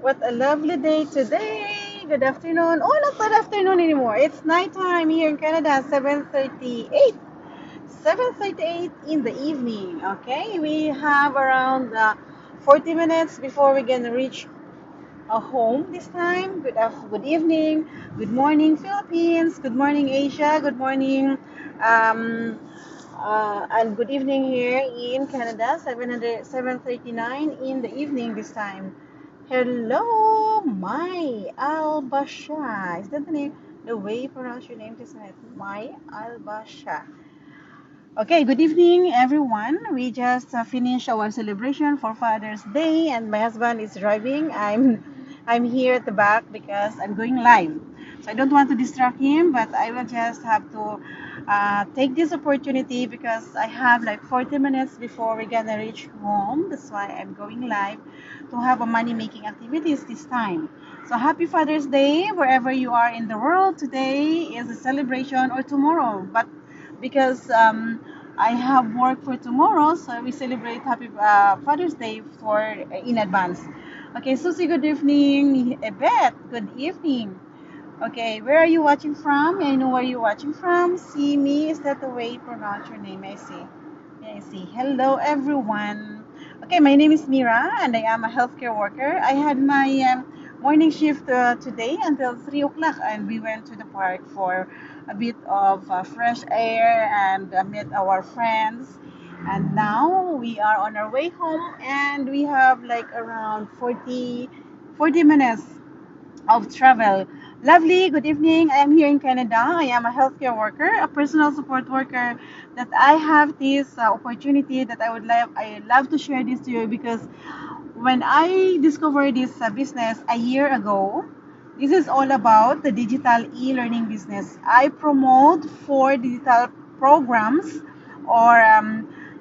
What a lovely day today. Good afternoon. Oh, not good afternoon anymore. It's nighttime here in Canada, 7:38. 7:38 in the evening. Okay, we have around 40 minutes before we're going to reach home this time. Good evening. Good morning, Philippines. Good morning, Asia. Good morning. Um, and good evening here in Canada, 7:39 in the evening this time. Hello, my Albasha. Is that the name? The way you pronounce your name, isn't it? My Albasha. Okay, good evening, everyone. We just finished our celebration for Father's Day, and my husband is driving. I'm here at the back because I'm going live. So I don't want to distract him, but I will just have to take this opportunity because I have like 40 minutes before we're gonna reach home. That's why I'm going live to have a money making activities this time. So happy Father's Day wherever you are in the world. Today is a celebration or tomorrow, but because I have work for tomorrow, so we celebrate Happy Father's Day for in advance. Okay, Susie, good evening. Ebet, good evening. Okay, where are you watching from? May I know where you're watching from? See me? Is that the way you pronounce your name? I see. I see. Hello, everyone. Okay, my name is Mira, and I am a healthcare worker. I had my morning shift today until 3 o'clock, and we went to the park for a bit of fresh air and met our friends. And now we are on our way home, and we have like around 40 minutes of travel. Lovely, good evening. I am here in Canada. I am a healthcare worker, a personal support worker. That I have this opportunity that I love to share this to you because when I discovered this business a year ago, this is all about the digital e-learning business. I promote 4 digital programs or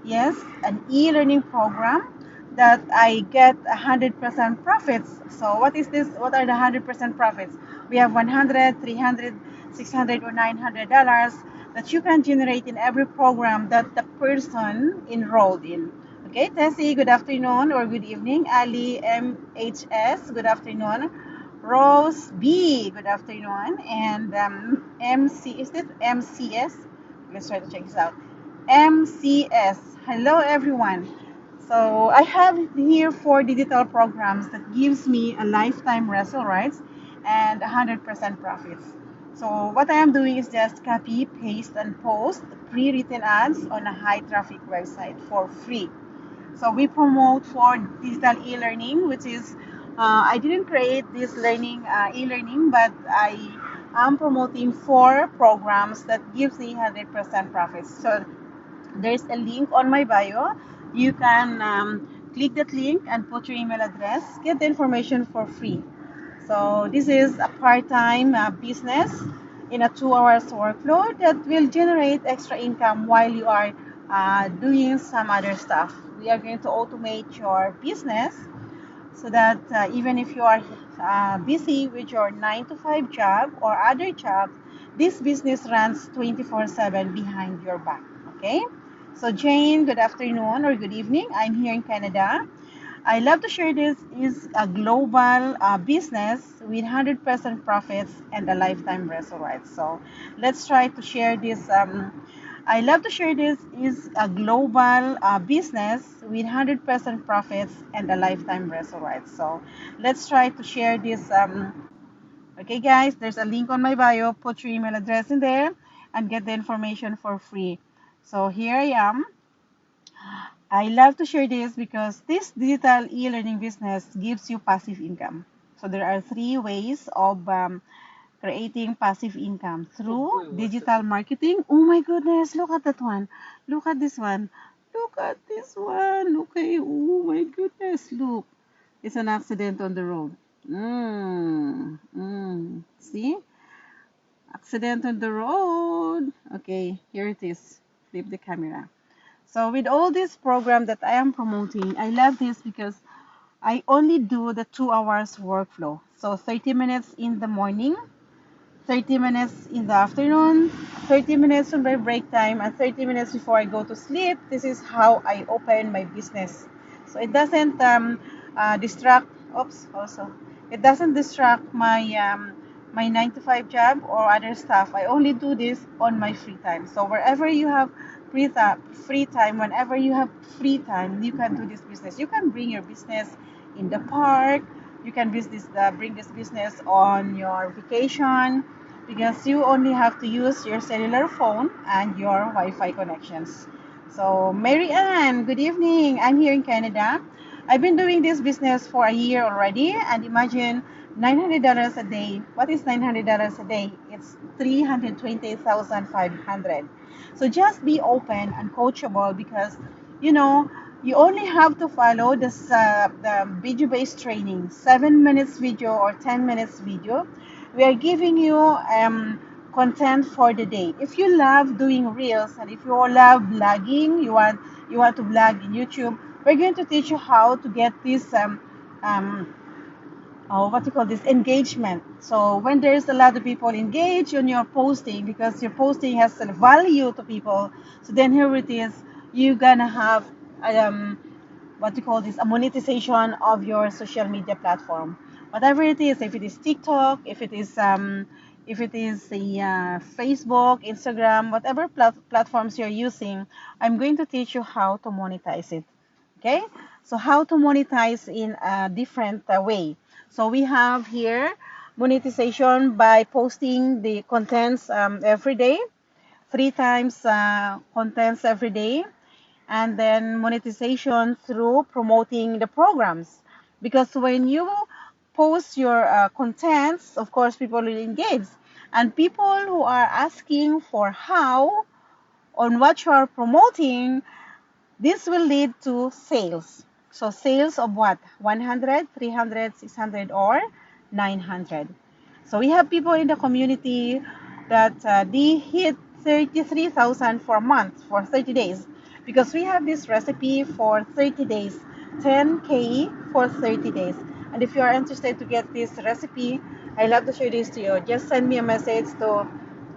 yes, an e-learning program that I get 100% profits. So what is this? What are the 100% profits? We have 100, 300, 600, or $900 that you can generate in every program that the person enrolled in. Okay, Tessie, good afternoon or good evening. Ali MHS, good afternoon. Rose B, good afternoon. And MC, is this MCS? Let's try to check this out. MCS, hello everyone. So I have here 4 digital programs that gives me a lifetime wrestle rights and 100% profits. So what I am doing is just copy, paste, and post pre-written ads on a high traffic website for free. So we promote for digital e-learning, which is I didn't create this e-learning, but I am promoting 4 programs that gives me 100% profits. So there's a link on my bio. You can click that link and put your email address, get the information for free. So this is a part-time business in a 2 hours workload that will generate extra income while you are doing some other stuff. We are going to automate your business so that even if you are busy with your 9 to 5 job or other job, this business runs 24/7 behind your back. Okay? So Jane, good afternoon or good evening. I'm here in Canada. I love to share this is a global business with 100% profits and a lifetime rental rights. So let's try to share this. I love to share this is a global business with 100% profits and a lifetime rental rights. So let's try to share this. Okay, guys, there's a link on my bio. Put your email address in there and get the information for free. So here I am. I love to share this because this digital e-learning business gives you passive income. So there are 3 ways of creating passive income through digital marketing. Oh my goodness, look at that one. Look at this one. Look at this one. Okay, oh my goodness, look. It's an accident on the road. See? Accident on the road. Okay, here it is. Flip the camera. So with all this program that I am promoting, I love this because I only do the 2 hours workflow. So 30 minutes in the morning, 30 minutes in the afternoon, 30 minutes on my break time, and 30 minutes before I go to sleep. This is how I open my business. So it doesn't distract. Oops, also. It doesn't distract my 9 to 5 job or other stuff. I only do this on my free time. So wherever you have free time, whenever you have free time, you can do this business. You can bring your business in the park. You can bring this business on your vacation because you only have to use your cellular phone and your Wi-Fi connections. So, Mary Ann, good evening. I'm here in Canada. I've been doing this business for a year already, and imagine $900 a day. What is $900 a day? It's 320,500. So just be open and coachable because you know you only have to follow the video-based training, 7 minutes video or 10 minutes video. We are giving you content for the day. If you love doing reels and if you love blogging, you want to blog in YouTube, we're going to teach you how to get this um, what you call this engagement. So when there's a lot of people engaged on your posting because your posting has a value to people, so then here it is, you're gonna have um, what you call this a monetization of your social media platform, whatever it is. If it is TikTok, if it is the Facebook, Instagram, whatever platforms you're using, I'm going to teach you how to monetize it. Okay, so how to monetize in a different way. So we have here monetization by posting the contents every day, 3 times contents every day, and then monetization through promoting the programs. Because when you post your contents, of course, people will engage, and people who are asking for how on what you are promoting, this will lead to sales. So sales of what? 100, 300, 600, or 900. So we have people in the community that they hit 33,000 for a month for 30 days because we have this recipe for 30 days, 10K for 30 days. And if you are interested to get this recipe, I love to share this to you. Just send me a message to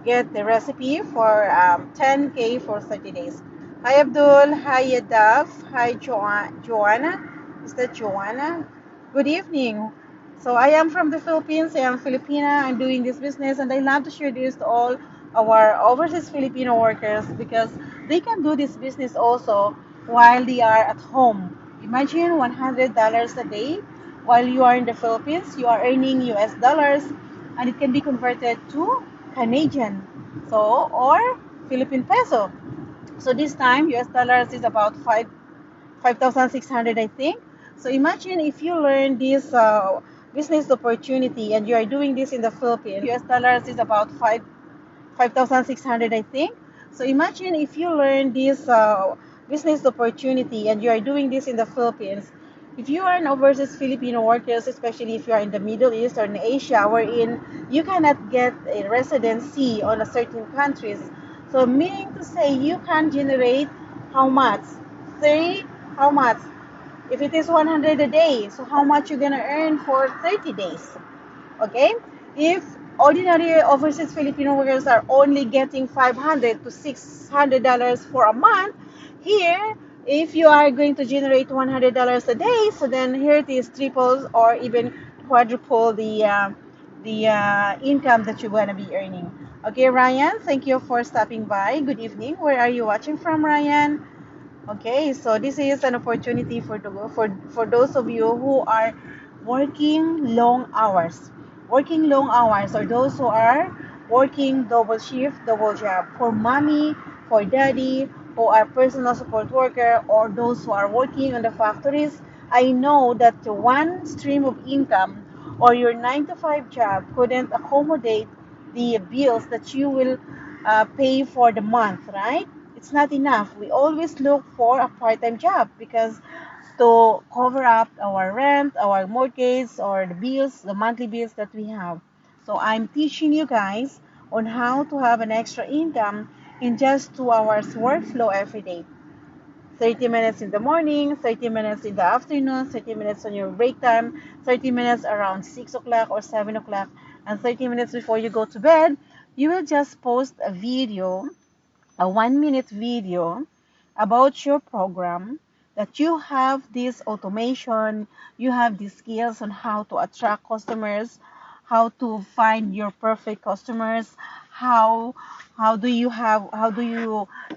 get the recipe for 10K for 30 days. Hi Abdul, hi Yadav, hi Joanna. Is that Joanna? Good evening. So I am from the Philippines. I am Filipina. I'm doing this business, and I love to share this to all our overseas Filipino workers because they can do this business also while they are at home. Imagine $100 a day while you are in the Philippines. You are earning US dollars, and it can be converted to Canadian, so or Philippine peso. So this time US dollars is about 5,600, I think. So imagine if you learn this business opportunity and you are doing this in the Philippines. US dollars is about 5,600, I think. So imagine if you learn this business opportunity and you are doing this in the Philippines. If you are an overseas Filipino workers, especially if you are in the Middle East or in Asia, wherein you cannot get a residency on a certain countries. So meaning to say you can generate how much? Three, how much? If it is 100 a day, so how much you're gonna earn for 30 days? Okay, if ordinary overseas Filipino workers are only getting 500 to $600 for a month, here if you are going to generate $100 a day, so then here it is triple or even quadruple the income that you're going to be earning. Okay, Ryan, thank you for stopping by. Good evening. Where are you watching from, Ryan? Okay, so this is an opportunity for those of you who are working long hours, or those who are working double shift, double job. For mommy, for daddy, who are personal support worker, or those who are working on the factories. I know that the one stream of income or your 9 to 5 job couldn't accommodate the bills that you will pay for the month, right? It's not enough. We always look for a part-time job because to cover up our rent, our mortgage, or the bills, the monthly bills that we have. So I'm teaching you guys on how to have an extra income in just 2 hours workflow every day. 30 minutes in the morning, 30 minutes in the afternoon, 30 minutes on your break time, 30 minutes around 6 o'clock or 7 o'clock, and 30 minutes before you go to bed. You will just post a video, a 1 minute video about your program that you have this automation, you have these skills on how to attract customers, how to find your perfect customers, how how do you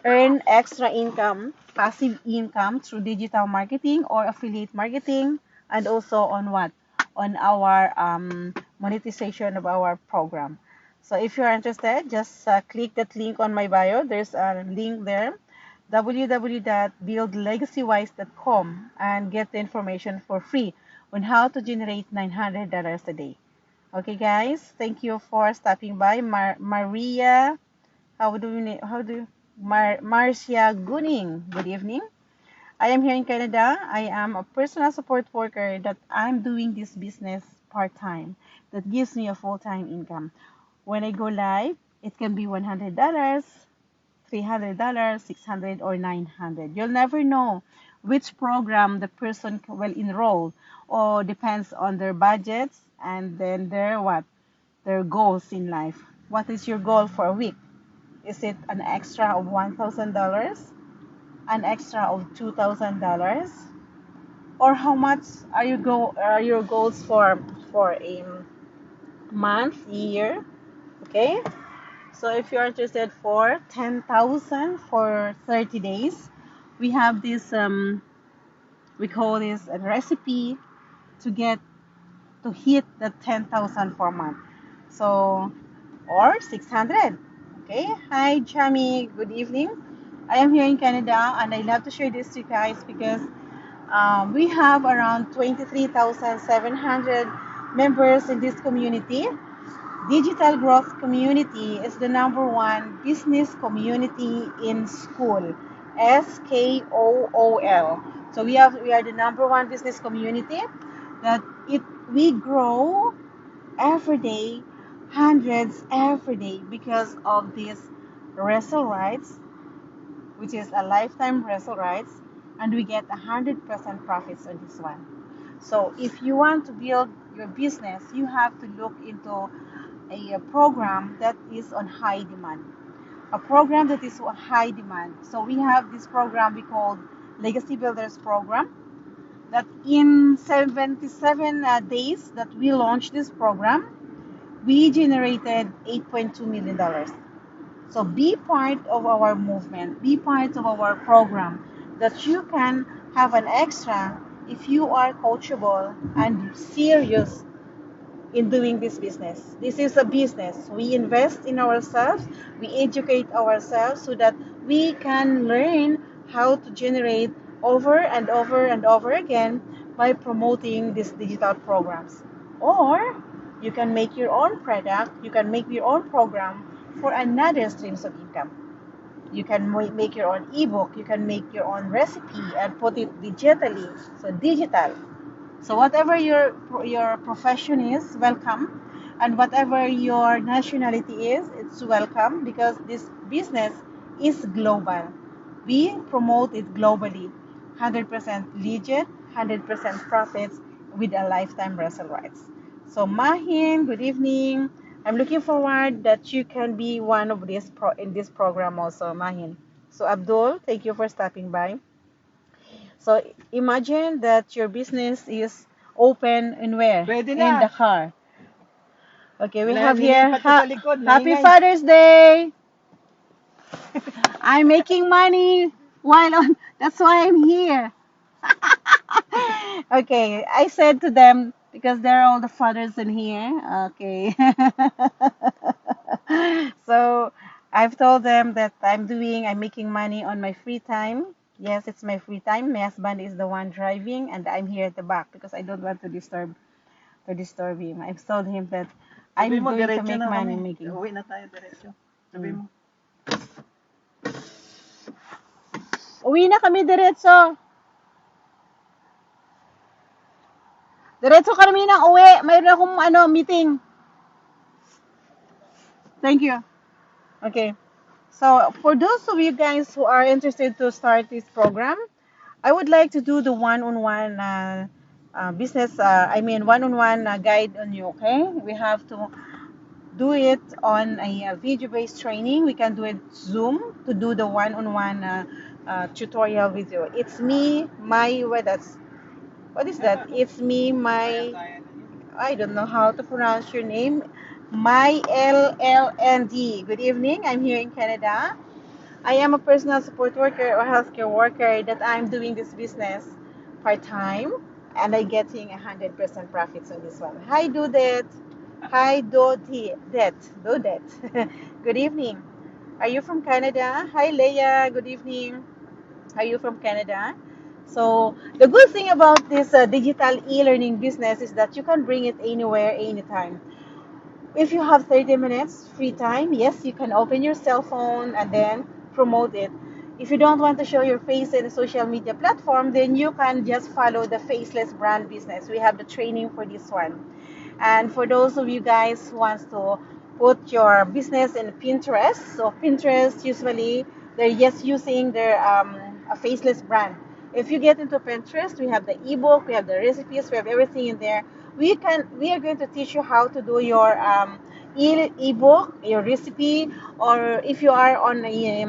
earn extra income, passive income through digital marketing or affiliate marketing, and also on what? On our monetization of our program. So if you're interested, just click that link on my bio. There's a link there, www.buildlegacywise.com, and get the information for free on how to generate $900 a day. Okay, guys, thank you for stopping by. Maria, how do you, Marcia Guning, good evening. I am here in Canada. I am a personal support worker that I'm doing this business part-time that gives me a full-time income. When I go live, it can be $100, $300, 600, or 900. You'll never know which program the person will enroll, or depends on their budgets and then their what? Their goals in life. What is your goal for a week? Is it an extra of $1,000? An extra of $2,000? Or how much are your goals for a month, year? Okay? So if you're interested for 10,000 for 30 days, we have this we call this a recipe to get to hit the 10,000 for a month. So or 600. Okay? Hi Jamie, good evening. I am here in Canada and I love to share this to you guys because we have around 23,700 members in this community. Digital Growth Community is the number one business community in school. SKOOL. So we are the number one business community that it we grow every day, hundreds every day because of this wrestle rights, which is a lifetime wrestle rights, and we get 100% profits on this one. So if you want to build your business, you have to look into a program that is on high demand. A program that is on high demand. So we have this program we call Legacy Builders Program that in 77 days that we launched this program, we generated $8.2 million. So be part of our movement, be part of our program that you can have an extra if you are coachable and serious in doing this business. This is a business. We invest in ourselves, we educate ourselves so that we can learn how to generate over and over and over again by promoting these digital programs. Or you can make your own product, you can make your own program for another streams of income. You can make your own ebook, you can make your own recipe and put it digitally. So digital. So whatever your profession is, welcome, and whatever your nationality is, it's welcome because this business is global. We promote it globally, 100% legit, 100% profits with a lifetime wrestle rights. So Mahin, good evening. I'm looking forward that you can be one of this in this program also, Mahin. So Abdul, thank you for stopping by. So imagine that your business is open in where? Pwede In na. the car. Okay, we Wala, have here nilipat sa likod, Happy maingay. Father's Day. I'm making money while on. That's why I'm here. Okay, I said to them because they're all the fathers in here. Okay. So I've told them that I'm making money on my free time. Yes, it's my free time. My husband is the one driving and I'm here at the back because I don't want to disturb him. I've told him that Sabi I'm mo, going to diretso make na money kami. making. Uwi na tayo diretso. Sabi Mm. mo. Uwi na kami diretso. Diretso kami ng uwi. Mayroon akong meeting. Thank you. Okay. So for those of you guys who are interested to start this program, I would like to do the one-on-one business, one-on-one guide on you, okay? We have to do it on a video-based training. We can do it Zoom to do the one-on-one tutorial video. It's me, my what is that? It's me, my I don't know how to pronounce your name. My LLND. Good evening. I'm here in Canada. I am a personal support worker or healthcare worker that I'm doing this business part time and I'm getting 100% profits on this one. Hi, do that. Hi, do that. Good evening. Are you from Canada? Hi, Leia. Good evening. Are you from Canada? So the good thing about this digital e-learning business is that you can bring it anywhere, anytime. If you have 30 minutes free time, yes, you can open your cell phone and then promote it. If you don't want to show your face in a social media platform, then you can just follow the faceless brand business. We have the training for this one. And for those of you guys who wants to put your business in Pinterest, so Pinterest usually they're just using their a faceless brand. If you get into Pinterest, we have the ebook, we have the recipes, we have everything in there. We are going to teach you how to do your ebook, your recipe, or if you are on a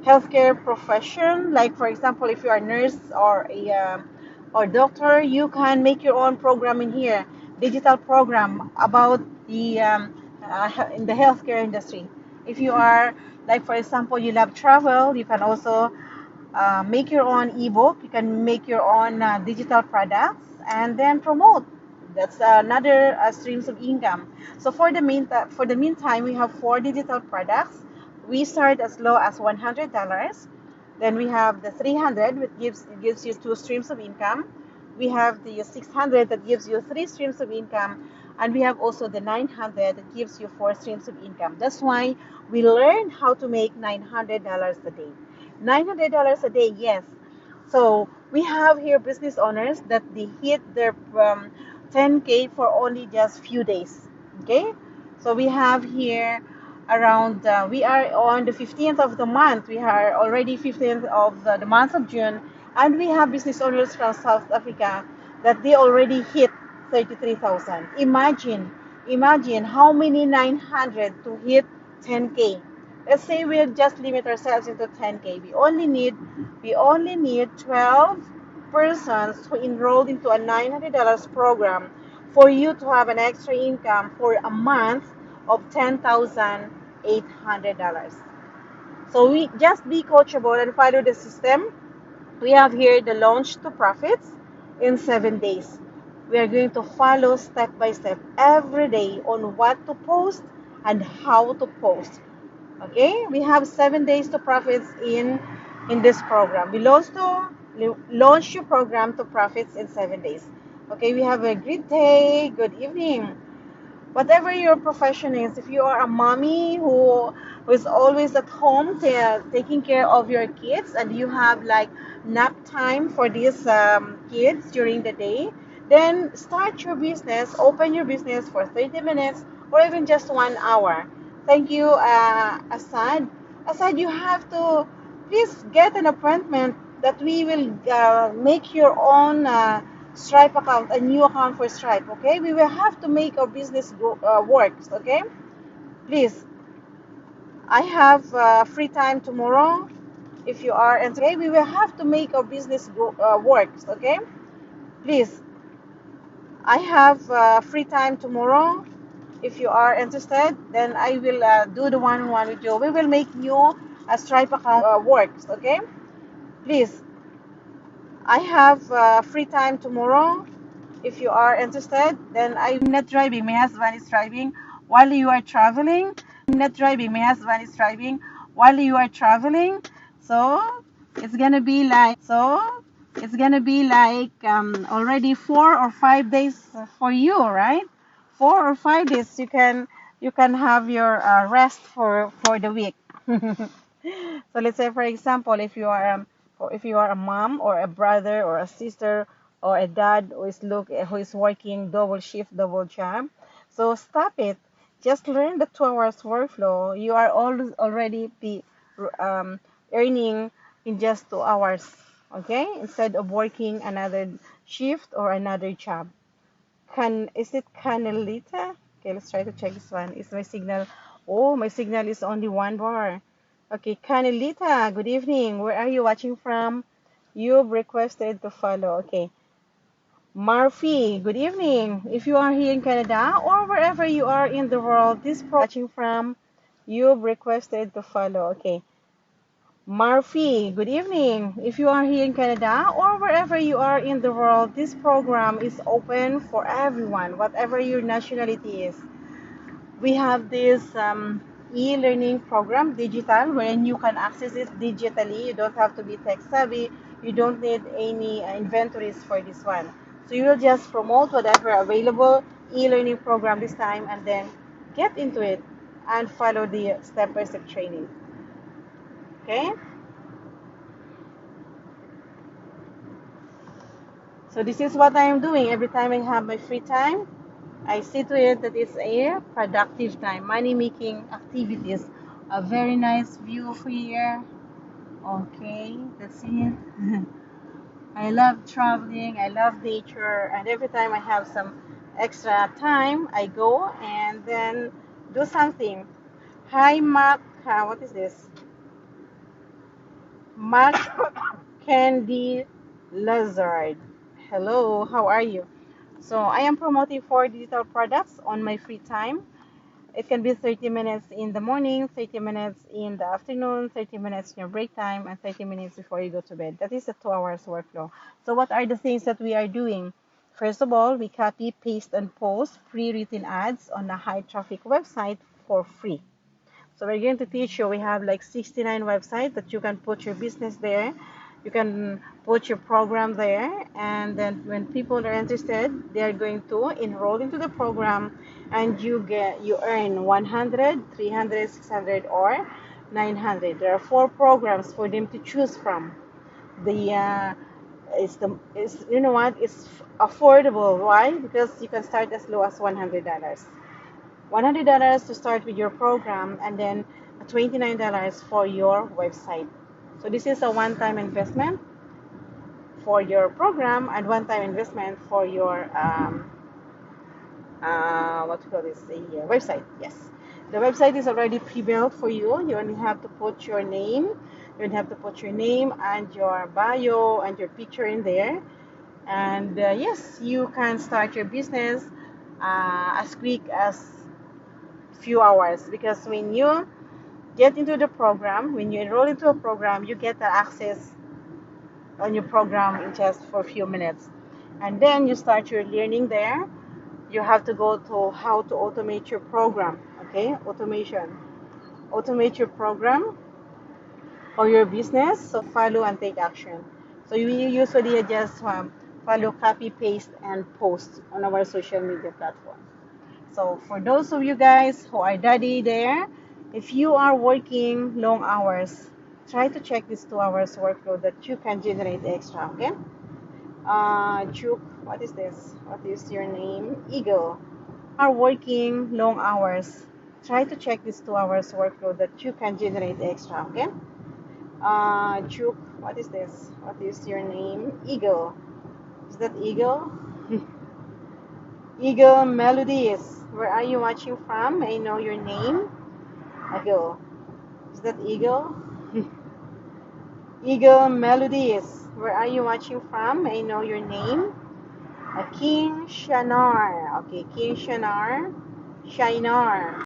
healthcare profession, like for example, if you are a nurse or a or doctor, you can make your own program in here, digital program about the in the healthcare industry. If you are like for example, you love travel, you can also make your own ebook. You can make your own digital products and then promote. That's another streams of income. So for the meantime, we have four digital products. We start as low as $100. Then we have the 300, which gives you two streams of income. We have the 600 that gives you three streams of income, and we have also the 900 that gives you four streams of income. That's why we learn how to make $900 a day. $900 a day, yes. So we have here business owners that they hit their 10K for only just few days. Okay, so we have here around we are on the 15th of the month. We are already 15th of the month of June, and we have business owners from South Africa that they already hit 33,000. Imagine how many 900 to hit 10K. Let's say we'll just limit ourselves into 10K. We only need 12 persons who enrolled into a $900 program for you to have an extra income for a month of $10,800. So we just be coachable and follow the system. We have here the launch to profits in 7 days. We are going to follow step by step every day on what to post and how to post. Okay, we have 7 days to profits in this program. We launch your program to profits in 7 days. Okay, we have a great day. Good evening. Whatever your profession is, if you are a mommy who is always at home taking care of your kids and you have like nap time for these kids during the day, then start your business, open your business for 30 minutes or even just 1 hour. Thank you, Asad. Asad, you have to please get an appointment that we will make your own Stripe account, a new account for Stripe, okay? We will have to make our business work, okay? Please, I have free time tomorrow. If you are, and okay, we will have to make our business work, okay? Please, I have free time tomorrow. If you are interested, then I will do the one-on-one with you. We will make you a Stripe account works, okay? Please, I have free time tomorrow. If you are interested, then I'm not driving. My husband is driving while you are traveling. I'm not driving. My husband is driving while you are traveling. So it's gonna be like already 4 or 5 days for you, right? 4 or 5 days you can have your rest for the week. So let's say, for example, if you are a mom or a brother or a sister or a dad who is working double shift, double job, so stop it. Just learn the 2 hours workflow. You are already be um, earning in just 2 hours, okay? Instead of working another shift or another job. Is it Canelita? Okay, let's try to check this one. Is my signal? Oh, my signal is only 1 bar. Okay, Canelita, good evening. Where are you watching from? You've requested to follow. Okay. Murphy, good evening. If you are here in Canada or wherever you are in the world, this program watching from, you've requested to follow. Okay. Murphy, good evening. If you are here in Canada or wherever you are in the world, this program is open for everyone, whatever your nationality is. We have this e-learning program, digital, wherein you can access it digitally. You don't have to be tech savvy. You don't need any inventories for this one. So you will just promote whatever available e-learning program this time and then get into it and follow the step-by-step training. Okay? So this is what I am doing every time I have my free time. I see to it that it's a productive time, money making activities. A very nice view here. Okay, that's it. I love traveling, I love nature, and every time I have some extra time, I go and then do something. Hi, Mark. What is this? Mark Candy Lazard. Hello, how are you? So, I am promoting 4 digital products on my free time. It can be 30 minutes in the morning, 30 minutes in the afternoon, 30 minutes in your break time, and 30 minutes before you go to bed. That is a 2 hours workflow. So what are the things that we are doing? First of all, we copy, paste, and post pre-written ads on a high traffic website for free. So we're going to teach you. We have like 69 websites that you can put your business there. You can put your program there, and then when people are interested, they are going to enroll into the program, and you earn 100, 300, 600, or 900. There are 4 programs for them to choose from. The it's you know what, it's affordable. Why? Because you can start as low as $100. $100 to start with your program, and then $29 for your website. So this is a one-time investment for your program and one-time investment for your what you call this, the website. Yes, the website is already pre-built for you. You only have to put your name. You only have to put your name and your bio and your picture in there. And yes, you can start your business as quick as few hours, because when you get into the program, when you enroll into a program, you get the access on your program in just for a few minutes. And then you start your learning there. You have to go to how to automate your program. Okay, automation. Automate your program or your business. So follow and take action. So you usually just follow, copy, paste, and post on our social media platform. So for those of you guys who are daddy there, if you are working long hours, try to check this 2 hours workload that you can generate extra, okay? Juke, what is this? What is your name? Eagle. Are working long hours, try to check this 2 hours workload that you can generate extra, okay? Juke, what is this? What is your name? Eagle. Is that Eagle? Eagle Melodies. Where are you watching from? May I know your name? Eagle. Is that Eagle? Eagle Melodies. Where are you watching from? May I know your name? King Shanar. Okay, King Shanar. Shinar.